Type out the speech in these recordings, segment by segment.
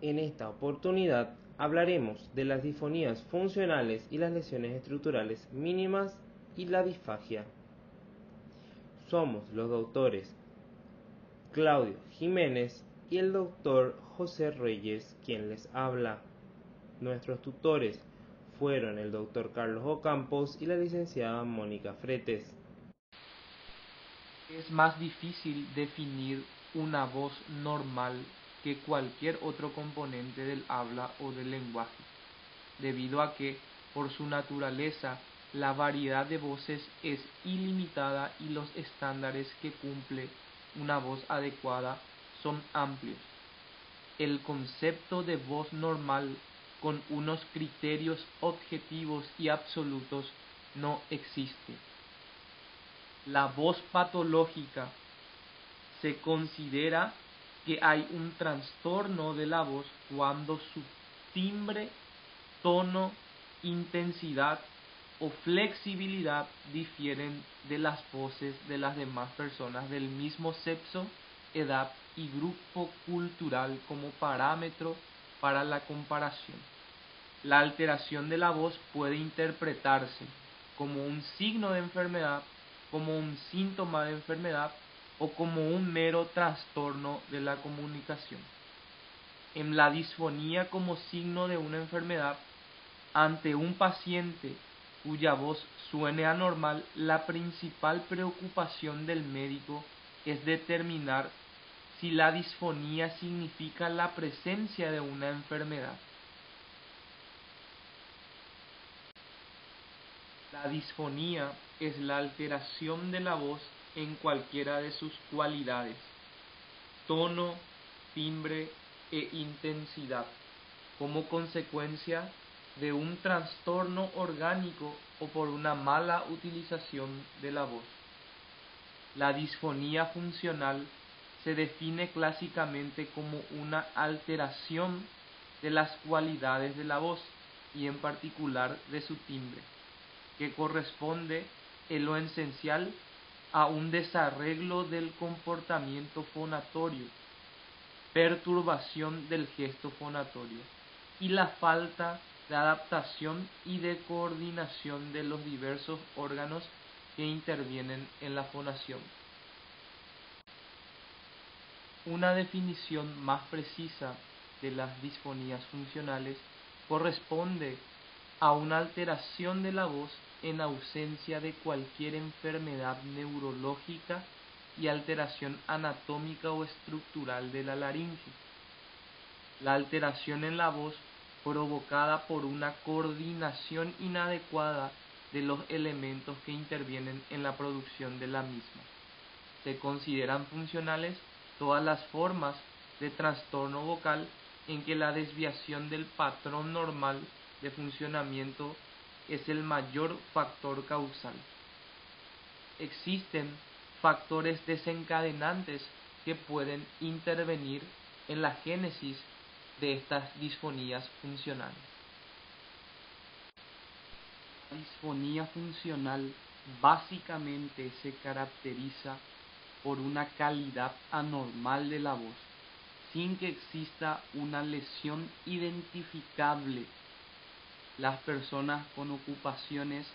En esta oportunidad hablaremos de las disfonías funcionales y las lesiones estructurales mínimas y la disfagia. Somos los doctores Claudio Jiménez y el doctor José Reyes quien les habla. Nuestros tutores fueron el doctor Carlos Ocampos y la licenciada Mónica Fretes. Es más difícil definir una voz normal que cualquier otro componente del habla o del lenguaje, debido a que, por su naturaleza, la variedad de voces es ilimitada y los estándares que cumple una voz adecuada son amplios. El concepto de voz normal con unos criterios objetivos y absolutos no existe. La voz patológica se considera que hay un trastorno de la voz cuando su timbre, tono, intensidad o flexibilidad difieren de las voces de las demás personas del mismo sexo, edad y grupo cultural como parámetro para la comparación. La alteración de la voz puede interpretarse como un signo de enfermedad, como un síntoma de enfermedad o como un mero trastorno de la comunicación. En la disfonía como signo de una enfermedad, ante un paciente cuya voz suene anormal, la principal preocupación del médico es determinar si la disfonía significa la presencia de una enfermedad. La disfonía es la alteración de la voz en cualquiera de sus cualidades, tono, timbre e intensidad, como consecuencia de un trastorno orgánico o por una mala utilización de la voz. La disfonía funcional se define clásicamente como una alteración de las cualidades de la voz y en particular de su timbre, que corresponde en lo esencial a un desarreglo del comportamiento fonatorio, perturbación del gesto fonatorio y la falta de adaptación y de coordinación de los diversos órganos que intervienen en la fonación. Una definición más precisa de las disfonías funcionales corresponde a una alteración de la voz en ausencia de cualquier enfermedad neurológica y alteración anatómica o estructural de la laringe. La alteración en la voz provocada por una coordinación inadecuada de los elementos que intervienen en la producción de la misma. Se consideran funcionales todas las formas de trastorno vocal en que la desviación del patrón normal de funcionamiento es el mayor factor causal. Existen factores desencadenantes que pueden intervenir en la génesis de estas disfonías funcionales. La disfonía funcional básicamente se caracteriza por una calidad anormal de la voz, sin que exista una lesión identificable. Las personas con ocupaciones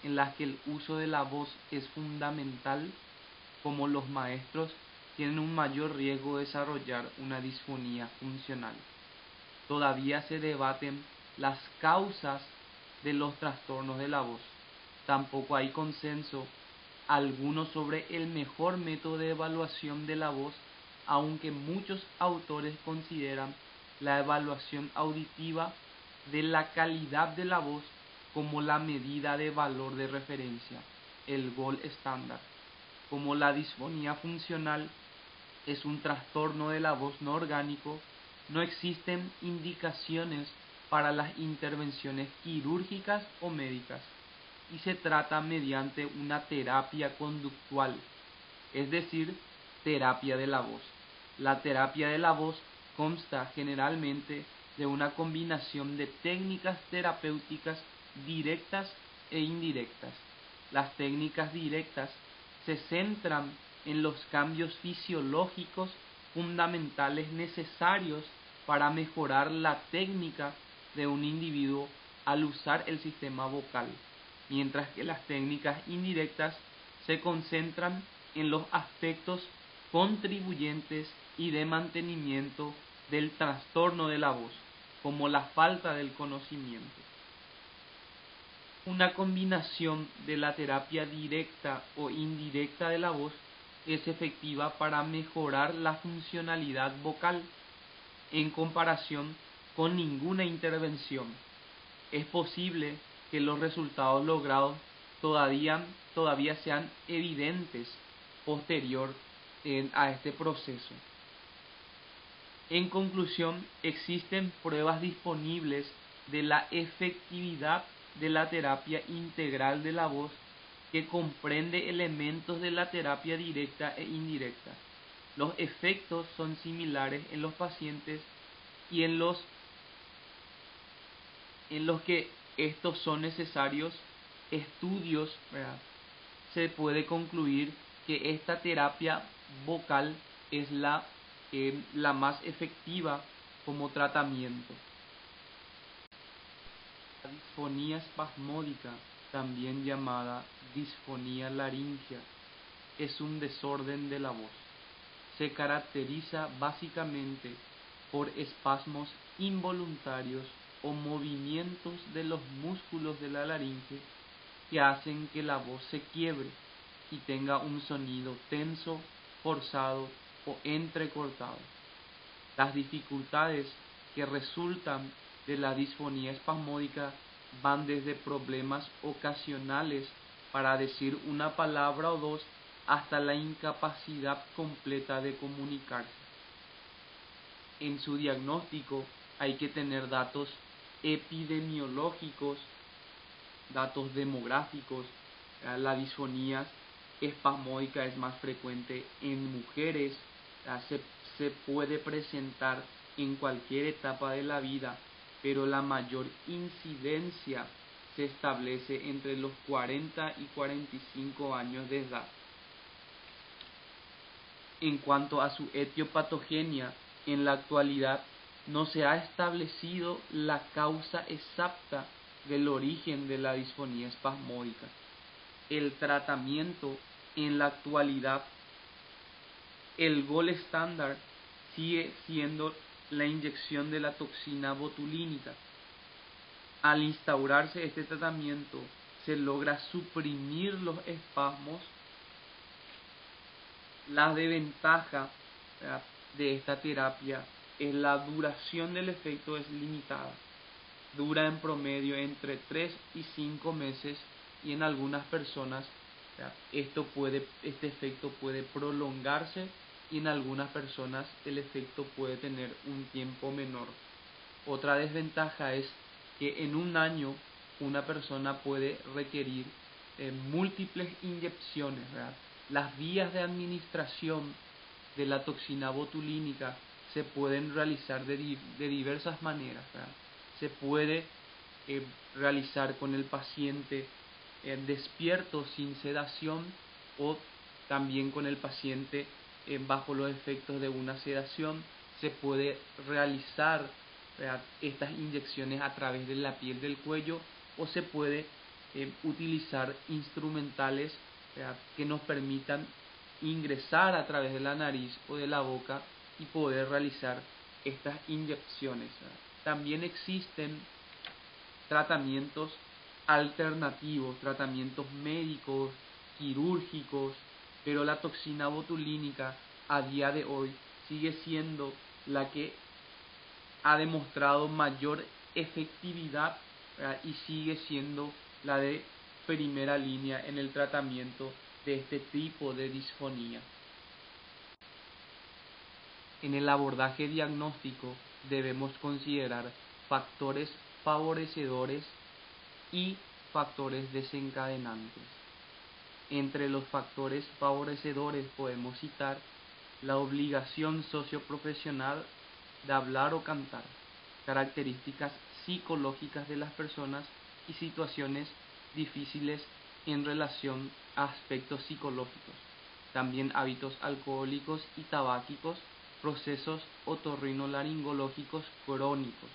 en las que el uso de la voz es fundamental, como los maestros, tienen un mayor riesgo de desarrollar una disfonía funcional. Todavía se debaten las causas de los trastornos de la voz. Tampoco hay consenso alguno sobre el mejor método de evaluación de la voz, aunque muchos autores consideran la evaluación auditiva de la calidad de la voz como la medida de valor de referencia, el gold estándar. Como la disfonía funcional es un trastorno de la voz no orgánico, no existen indicaciones para las intervenciones quirúrgicas o médicas, y se trata mediante una terapia conductual, es decir, terapia de la voz. La terapia de la voz consta generalmente de una combinación de técnicas terapéuticas directas e indirectas. Las técnicas directas se centran en los cambios fisiológicos fundamentales necesarios para mejorar la técnica de un individuo al usar el sistema vocal, mientras que las técnicas indirectas se concentran en los aspectos contribuyentes y de mantenimiento del trastorno de la voz, como la falta del conocimiento. Una combinación de la terapia directa o indirecta de la voz es efectiva para mejorar la funcionalidad vocal en comparación con ninguna intervención. Es posible que los resultados logrados todavía sean evidentes posterior a este proceso. En conclusión, existen pruebas disponibles de la efectividad de la terapia integral de la voz que comprende elementos de la terapia directa e indirecta. Los efectos son similares en los pacientes y en los que estos son necesarios estudios, ¿verdad? Se puede concluir que esta terapia vocal es la más efectiva como tratamiento. La disfonía espasmódica, también llamada disfonía laringea, es un desorden de la voz. Se caracteriza básicamente por espasmos involuntarios o movimientos de los músculos de la laringe que hacen que la voz se quiebre y tenga un sonido tenso, forzado o entrecortado. Las dificultades que resultan de la disfonía espasmódica van desde problemas ocasionales para decir una palabra o dos hasta la incapacidad completa de comunicarse. En su diagnóstico hay que tener datos epidemiológicos, datos demográficos. La disfonía espasmódica es más frecuente en mujeres, se puede presentar en cualquier etapa de la vida, pero la mayor incidencia se establece entre los 40 y 45 años de edad. En cuanto a su etiopatogenia, en la actualidad no se ha establecido la causa exacta del origen de la disfonía espasmódica. El tratamiento en la actualidad, el gold estándar sigue siendo la inyección de la toxina botulínica. Al instaurarse este tratamiento, se logra suprimir los espasmos. La desventaja de esta terapia es la duración del efecto es limitada. Dura en promedio entre 3 y 5 meses y en algunas personas este efecto puede prolongarse y en algunas personas el efecto puede tener un tiempo menor. Otra desventaja es que en un año una persona puede requerir múltiples inyecciones, ¿verdad? Las vías de administración de la toxina botulínica se pueden realizar de diversas maneras, ¿verdad? Se puede realizar con el paciente despierto sin sedación o también con el paciente bajo los efectos de una sedación. Se puede realizar estas inyecciones a través de la piel del cuello o se puede utilizar instrumentales que nos permitan ingresar a través de la nariz o de la boca y poder realizar estas inyecciones. También existen tratamientos alternativos, tratamientos médicos, quirúrgicos, pero la toxina botulínica a día de hoy sigue siendo la que ha demostrado mayor efectividad y sigue siendo la de primera línea en el tratamiento de este tipo de disfonía. En el abordaje diagnóstico debemos considerar factores favorecedores y factores desencadenantes. Entre los factores favorecedores podemos citar la obligación socioprofesional de hablar o cantar, características psicológicas de las personas y situaciones difíciles en relación a aspectos psicológicos, también hábitos alcohólicos y tabáquicos procesos otorrinolaringológicos crónicos,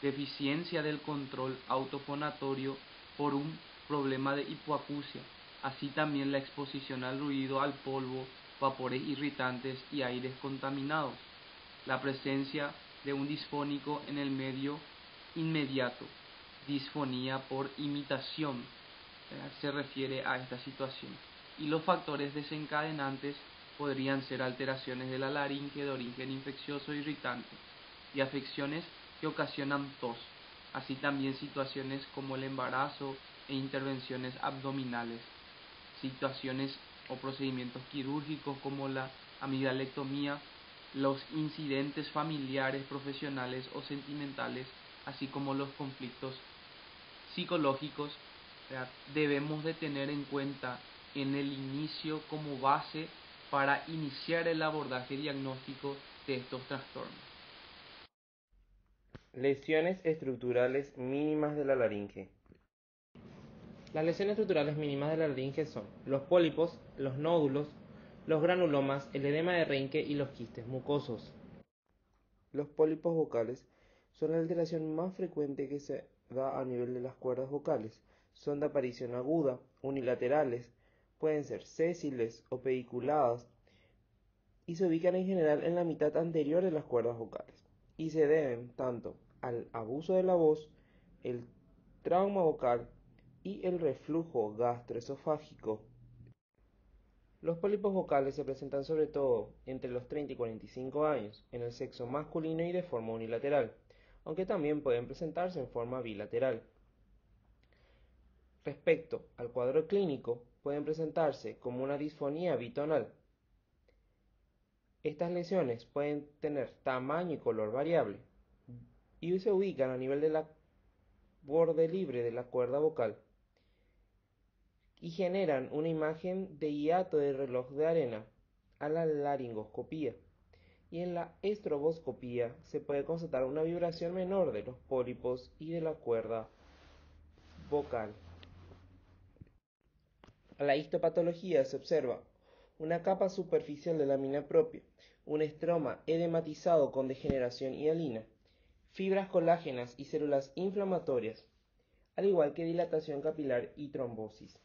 deficiencia del control autofonatorio por un problema de hipoacusia, así también la exposición al ruido, al polvo, vapores irritantes y aires contaminados, la presencia de un disfónico en el medio inmediato, disfonía por imitación, se refiere a esta situación, y los factores desencadenantes podrían ser alteraciones de la laringe de origen infeccioso irritante y afecciones que ocasionan tos, así también situaciones como el embarazo e intervenciones abdominales, situaciones o procedimientos quirúrgicos como la amidalectomía, los incidentes familiares, profesionales o sentimentales, así como los conflictos psicológicos. Debemos de tener en cuenta en el inicio como base para iniciar el abordaje diagnóstico de estos trastornos. Lesiones estructurales mínimas de la laringe. Las lesiones estructurales mínimas de la laringe son los pólipos, los nódulos, los granulomas, el edema de Reinke y los quistes mucosos. Los pólipos vocales son la alteración más frecuente que se da a nivel de las cuerdas vocales. Son de aparición aguda, unilaterales, pueden ser sésiles o pediculadas y se ubican en general en la mitad anterior de las cuerdas vocales y se deben tanto al abuso de la voz, el trauma vocal y el reflujo gastroesofágico. Los pólipos vocales se presentan sobre todo entre los 30 y 45 años en el sexo masculino y de forma unilateral, aunque también pueden presentarse en forma bilateral. Respecto al cuadro clínico, pueden presentarse como una disfonía bitonal. Estas lesiones pueden tener tamaño y color variable y se ubican a nivel de la borde libre de la cuerda vocal y generan una imagen de hiato de reloj de arena a la laringoscopía, y en la estroboscopía se puede constatar una vibración menor de los pólipos y de la cuerda vocal. A la histopatología se observa una capa superficial de lámina propia, un estroma edematizado con degeneración hialina, fibras colágenas y células inflamatorias, al igual que dilatación capilar y trombosis.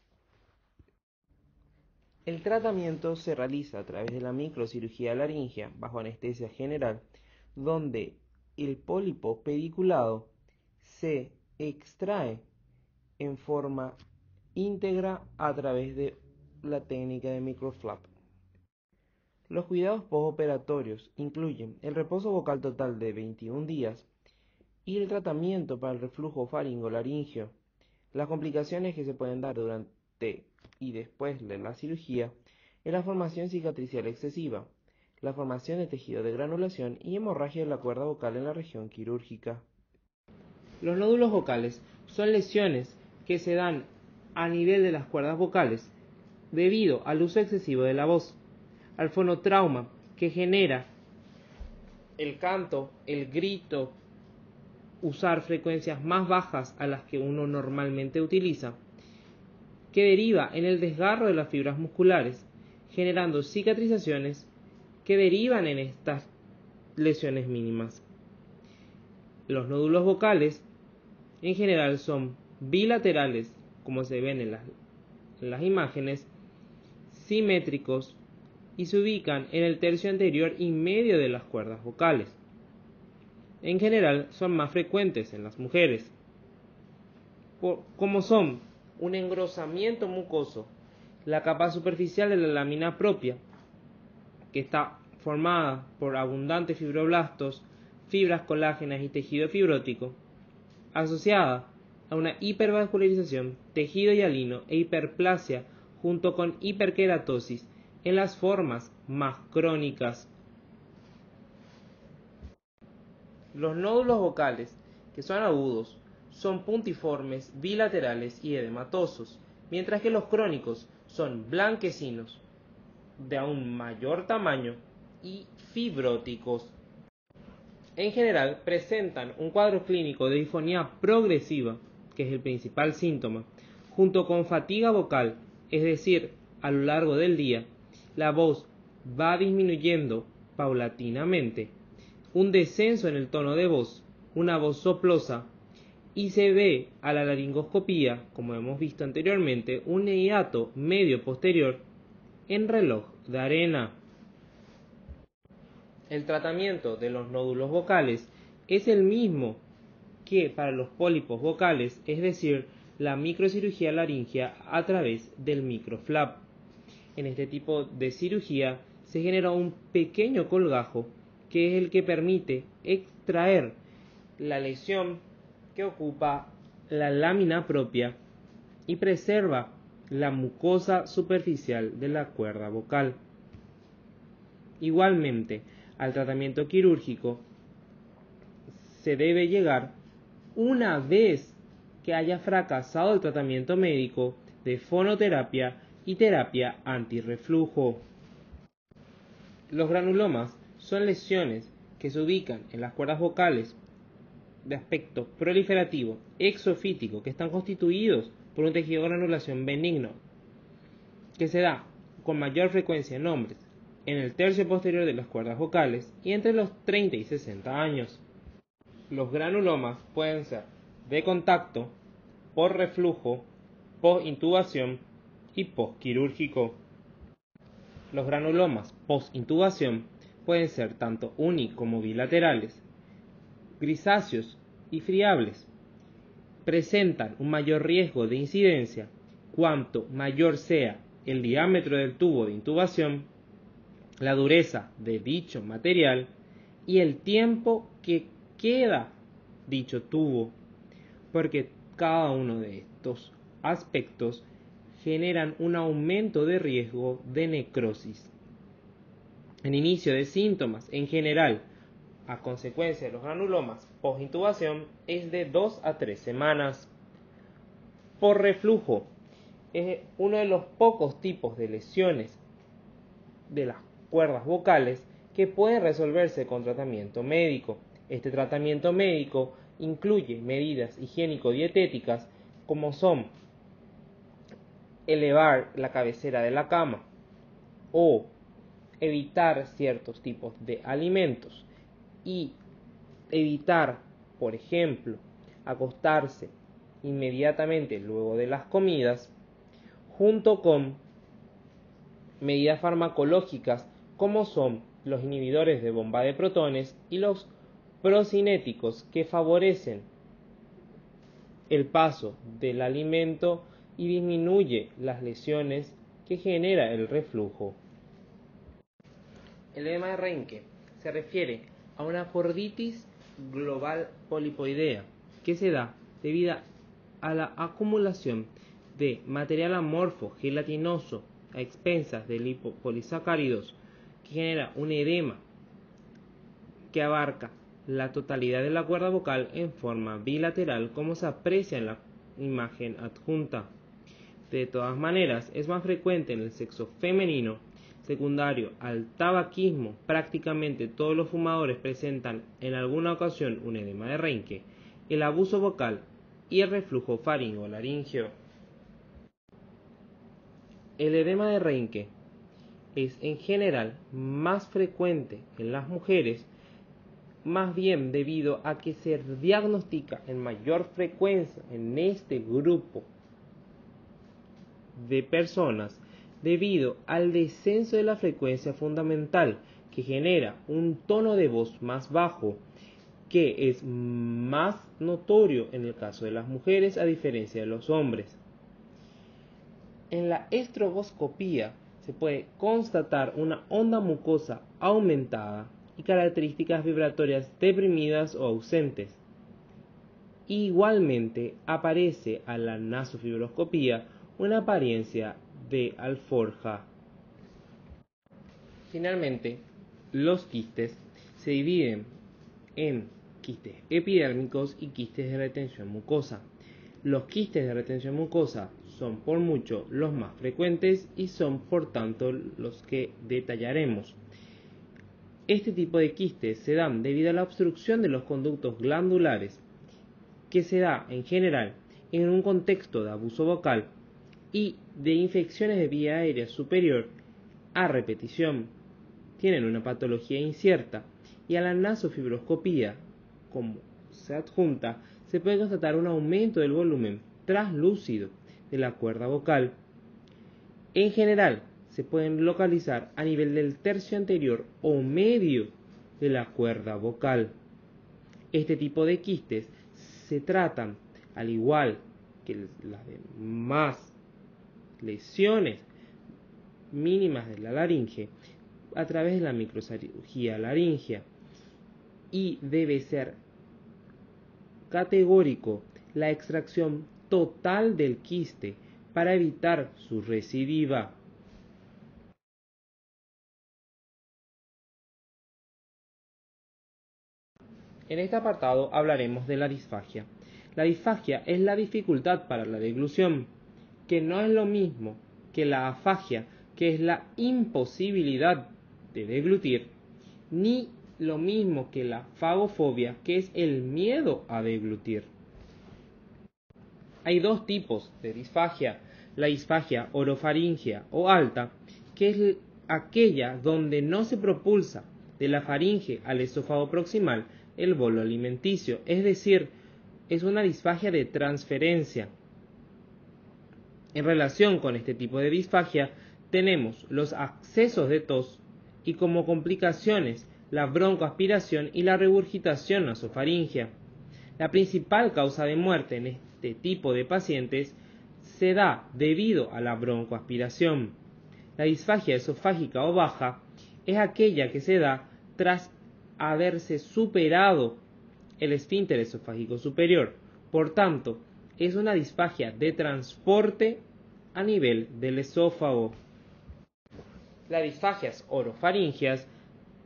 El tratamiento se realiza a través de la microcirugía laringea bajo anestesia general, donde el pólipo pediculado se extrae en forma íntegra a través de la técnica de microflap. Los cuidados postoperatorios incluyen el reposo vocal total de 21 días y el tratamiento para el reflujo faringolaringeo. Las complicaciones que se pueden dar durante y después de la cirugía es la formación cicatricial excesiva, la formación de tejido de granulación y hemorragia de la cuerda vocal en la región quirúrgica. Los nódulos vocales son lesiones que se dan a nivel de las cuerdas vocales debido al uso excesivo de la voz, al fonotrauma que genera el canto, el grito, usar frecuencias más bajas a las que uno normalmente utiliza, que deriva en el desgarro de las fibras musculares, generando cicatrizaciones que derivan en estas lesiones mínimas. Los nódulos vocales en general son bilaterales, como se ven en las imágenes, simétricos y se ubican en el tercio anterior y medio de las cuerdas vocales. En general son más frecuentes en las mujeres, como son un engrosamiento mucoso, la capa superficial de la lámina propia, que está formada por abundantes fibroblastos, fibras colágenas y tejido fibrótico, asociada a una hipervascularización, tejido hialino e hiperplasia junto con hiperkeratosis en las formas más crónicas. Los nódulos vocales, que son agudos, son puntiformes, bilaterales y edematosos, mientras que los crónicos son blanquecinos, de aún mayor tamaño y fibróticos. En general presentan un cuadro clínico de disfonía progresiva, que es el principal síntoma, junto con fatiga vocal, es decir, a lo largo del día, la voz va disminuyendo paulatinamente un descenso en el tono de voz, una voz soplosa, y se ve a la laringoscopía, como hemos visto anteriormente, un hiato medio posterior en reloj de arena. El tratamiento de los nódulos vocales es el mismo que para los pólipos vocales, es decir, la microcirugía laringea a través del microflap. En este tipo de cirugía se genera un pequeño colgajo que es el que permite extraer la lesión que ocupa la lámina propia y preserva la mucosa superficial de la cuerda vocal. Igualmente, al tratamiento quirúrgico se debe llegar una vez que haya fracasado el tratamiento médico de fonoterapia y terapia antirreflujo. Los granulomas son lesiones que se ubican en las cuerdas vocales de aspecto proliferativo exofítico que están constituidos por un tejido de granulación benigno que se da con mayor frecuencia en hombres en el tercio posterior de las cuerdas vocales y entre los 30 y 60 años. Los granulomas pueden ser de contacto, por reflujo, post-intubación y postquirúrgico. Los granulomas post-intubación pueden ser tanto uni como bilaterales, grisáceos y friables. Presentan un mayor riesgo de incidencia cuanto mayor sea el diámetro del tubo de intubación, la dureza de dicho material y el tiempo que queda dicho tubo, porque cada uno de estos aspectos generan un aumento de riesgo de necrosis. El inicio de síntomas en general a consecuencia de los granulomas post-intubación es de 2 a 3 semanas. Por reflujo es uno de los pocos tipos de lesiones de las cuerdas vocales que pueden resolverse con tratamiento médico. Este tratamiento médico incluye medidas higiénico-dietéticas como son elevar la cabecera de la cama o evitar ciertos tipos de alimentos y evitar, por ejemplo, acostarse inmediatamente luego de las comidas, junto con medidas farmacológicas como son los inhibidores de bomba de protones y los procinéticos que favorecen el paso del alimento y disminuye las lesiones que genera el reflujo. El edema de Reinke se refiere a una corditis global polipoidea que se da debido a la acumulación de material amorfo gelatinoso a expensas de lipopolisacáridos que genera un edema que abarca la totalidad de la cuerda vocal en forma bilateral, como se aprecia en la imagen adjunta. De todas maneras, es más frecuente en el sexo femenino. Secundario al tabaquismo, prácticamente todos los fumadores presentan en alguna ocasión un edema de Reinke, el abuso vocal y el reflujo faringolaríngeo. El edema de Reinke es en general más frecuente en las mujeres, más bien debido a que se diagnostica en mayor frecuencia en este grupo de personas debido al descenso de la frecuencia fundamental que genera un tono de voz más bajo, que es más notorio en el caso de las mujeres a diferencia de los hombres. En la estroboscopía se puede constatar una onda mucosa aumentada y características vibratorias deprimidas o ausentes. Igualmente aparece a la nasofibroscopía una apariencia de alforja. Finalmente, los quistes se dividen en quistes epidérmicos y quistes de retención mucosa. Los quistes de retención mucosa son por mucho los más frecuentes y son por tanto los que detallaremos. Este tipo de quistes se dan debido a la obstrucción de los conductos glandulares, que se da en general en un contexto de abuso vocal y de infecciones de vía aérea superior a repetición. tienen una patología incierta y a la nasofibroscopía, como se adjunta, se puede constatar un aumento del volumen translúcido de la cuerda vocal. En general, se pueden localizar a nivel del tercio anterior o medio de la cuerda vocal. Este tipo de quistes se tratan, al igual que las demás lesiones mínimas de la laringe, a través de la microcirugía laringea, y debe ser categórico la extracción total del quiste para evitar su recidiva. En este apartado hablaremos de la disfagia. La disfagia es la dificultad para la deglución, que no es lo mismo que la afagia, que es la imposibilidad de deglutir, ni lo mismo que la fagofobia, que es el miedo a deglutir. Hay dos tipos de disfagia: la disfagia orofaringea o alta, que es aquella donde no se propulsa de la faringe al esófago proximal el bolo alimenticio, es decir, es una disfagia de transferencia. En relación con este tipo de disfagia tenemos los accesos de tos y como complicaciones la broncoaspiración y la regurgitación nasofaringea. La principal causa de muerte en este tipo de pacientes se da debido a la broncoaspiración. La disfagia esofágica o baja es aquella que se da tras haberse superado el esfínter esofágico superior. Por tanto, es una disfagia de transporte a nivel del esófago. Las disfagias orofaringeas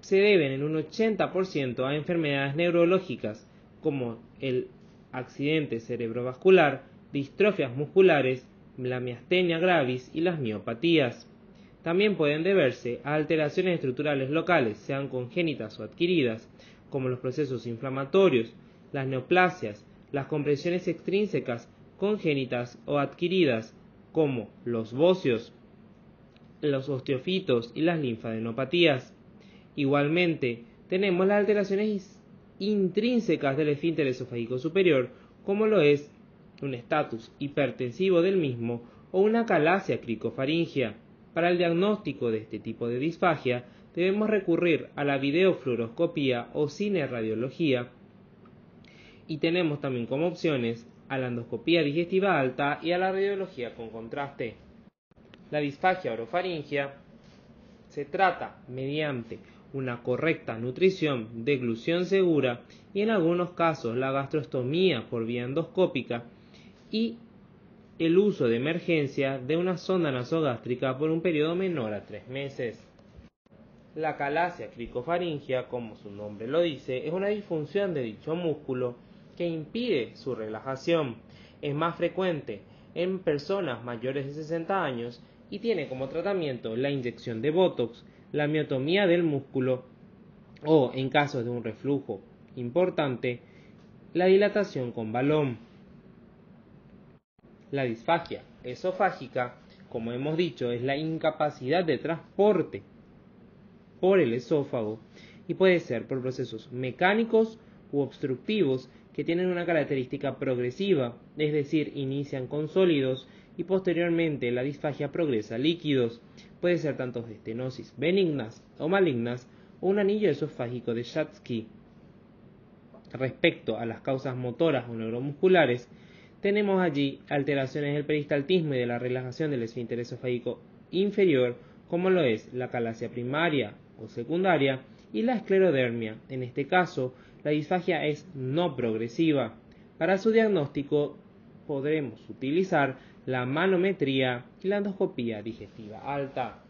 se deben en un 80% a enfermedades neurológicas como el accidente cerebrovascular, distrofias musculares, la miastenia gravis y las miopatías. También pueden deberse a alteraciones estructurales locales, sean congénitas o adquiridas, como los procesos inflamatorios, las neoplasias, las compresiones extrínsecas congénitas o adquiridas, como los bocios, los osteofitos y las linfadenopatías. Igualmente, tenemos las alteraciones intrínsecas del esfínter esofágico superior, como lo es un estatus hipertensivo del mismo o una calasia cricofaringea. Para el diagnóstico de este tipo de disfagia, debemos recurrir a la videofluoroscopía o cineradiología, y tenemos también como opciones a la endoscopía digestiva alta y a la radiología con contraste. La disfagia orofaringea se trata mediante una correcta nutrición, deglución segura y en algunos casos la gastrostomía por vía endoscópica y el uso de emergencia de una sonda nasogástrica por un periodo menor a 3 meses. La calasia cricofaringea, como su nombre lo dice, es una disfunción de dicho músculo que impide su relajación. Es más frecuente en personas mayores de 60 años y tiene como tratamiento la inyección de Botox, la miotomía del músculo o, en casos de un reflujo importante, la dilatación con balón. La disfagia esofágica, como hemos dicho, es la incapacidad de transporte por el esófago y puede ser por procesos mecánicos u obstructivos que tienen una característica progresiva, es decir, inician con sólidos y posteriormente la disfagia progresa a líquidos. Puede ser tanto de estenosis benignas o malignas o un anillo esofágico de Schatzky. Respecto a las causas motoras o neuromusculares, tenemos allí alteraciones del peristaltismo y de la relajación del esfínter esofágico inferior, como lo es la calasia primaria o secundaria y la esclerodermia. En este caso, la disfagia es no progresiva. Para su diagnóstico podremos utilizar la manometría y la endoscopía digestiva alta.